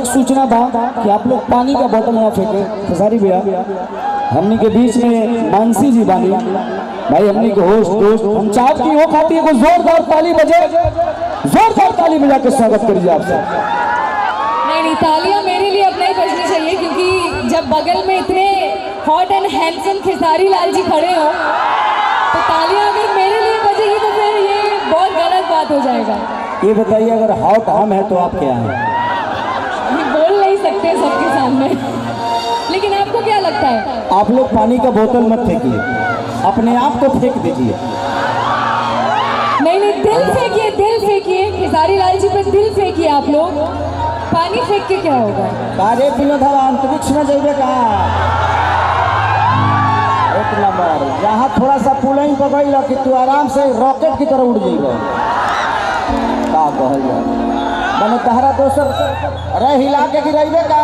सूचना था कि आप लोग पानी का बोतल ना फेंके। खेसारी भैया हमनी के बीच में मानसी जी बानी भाई, हमनी के होस्ट दोस्त हम चाहते कि हो खाती है जोरदार ताली बजे, जोरदार ताली बजा के स्वागत करिए आपसे। नहीं, तालियां मेरे लिए अब नहीं बजनी चाहिए, क्योंकि जब बगल में इतने hot and handsome Khesari Lal ji खड़े हो तो तालियां अगर मेरे लिए बजेगी तो फिर ये बहुत गलत बात हो जाएगा। ये बताइए, अगर हॉट हम है तो आप क्या हैं? बोल नहीं सकते सबके सामने, लेकिन आपको क्या लगता है? आप लोग पानी का बोतल मत फेंकिए, अपने आप को फेंक दीजिए। नहीं, दिल फेंकिए, दिल फेंकिए, खेसारी लाल जी पे दिल फेंकिए। आप लोग पानी फेंक के क्या होगा? अरे विनोदवा अंतरिक्ष में जाइए कहाँ? एक नंबर, यहाँ थोड़ा सा पुलिंग पकड़ कि तू आराम से रॉकेट की तरह उड़ जाइए। का कहल जाए मैंने तहरा दोसर अरे हिला के गिराइबे का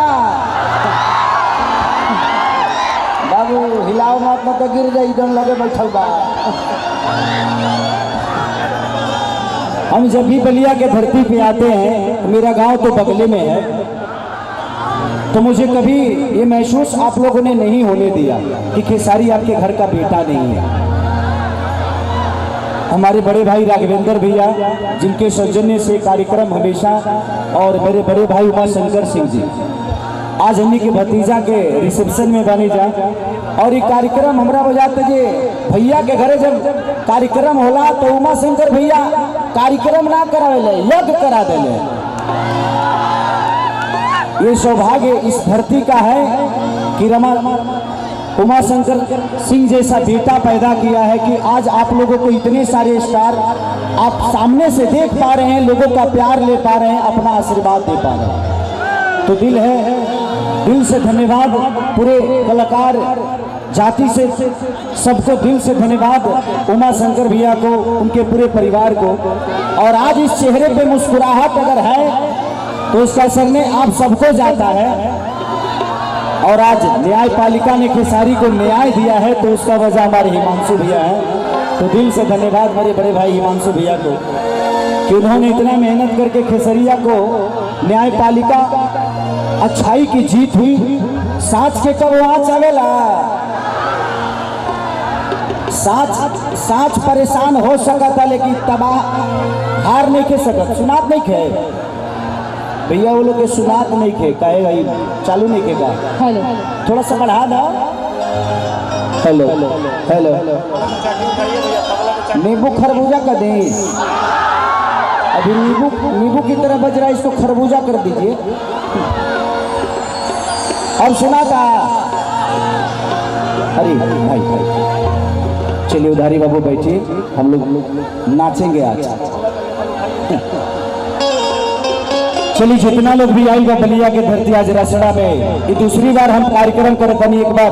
बाबू, हिलाओ मत न तो गिर जाई, डर लगे बैठल बा। हम जब भी बलिया के धरती पे आते हैं, मेरा गांव तो बगले में है, तो मुझे कभी ये महसूस आप लोगों ने नहीं होने दिया कि खेसारी आपके घर का बेटा नहीं है। हमारे बड़े भाई राघवेंद्र भैया जिनके सौजन्य से कार्यक्रम हमेशा, और मेरे बड़े भाई उमा शंकर सिंह जी आज हमनी के भतीजा के रिसेप्शन में बनी जा, और ये कार्यक्रम हमारा बजाते जे भैया के घरे जब कार्यक्रम होला तो उमा शंकर भैया कार्यक्रम ना करावेले, यज्ञ करा देले। ये सौभाग्य इस धरती का है कि उमा शंकर सिंह जैसा बेटा पैदा किया है कि आज आप लोगों को इतने सारे स्टार आप सामने से देख पा रहे हैं, लोगों का प्यार ले पा रहे हैं, अपना आशीर्वाद दे पा रहे हैं। तो दिल से धन्यवाद पूरे कलाकार जाति से, सबको दिल से धन्यवाद उमा शंकर भैया को, उनके पूरे परिवार को। और आज इस चेहरे पे मुस्कुराहट अगर है तो उसका श्रेय आप सबको जाता है। और आज न्यायपालिका ने खेसारी को न्याय दिया है तो उसका वजह हमारे हिमांशु भैया है। तो दिल से धन्यवाद मेरे बड़े भाई हिमांशु भैया को कि उन्होंने इतना मेहनत करके खेसरिया को न्यायपालिका अच्छाई की जीत हुई। साँच के कब वहाँ चलेला, साँच परेशान हो सका था लेकिन तबाह हार नहीं खे सकत, सुनात नहीं खे भैया, वो लोग के सुनात नहीं खे, कहे भाई चालू नहीं के का। हेलो, थोड़ा सा बढ़ा दो। हेलो हेलो हेलो नींबू खरबूजा का दें। अभी नींबू की तरह बज रहा है, इसको खरबूजा कर दीजिए। अब सुना था। अरे भाई चलिए उधारी बाबू बैठिए, हम लोग नाचेंगे आज। चलिए जितना लोग भी आएगा बलिया के धरती आज रसड़ा में, ये दूसरी बार हम कार्यक्रम करते हैं। एक बार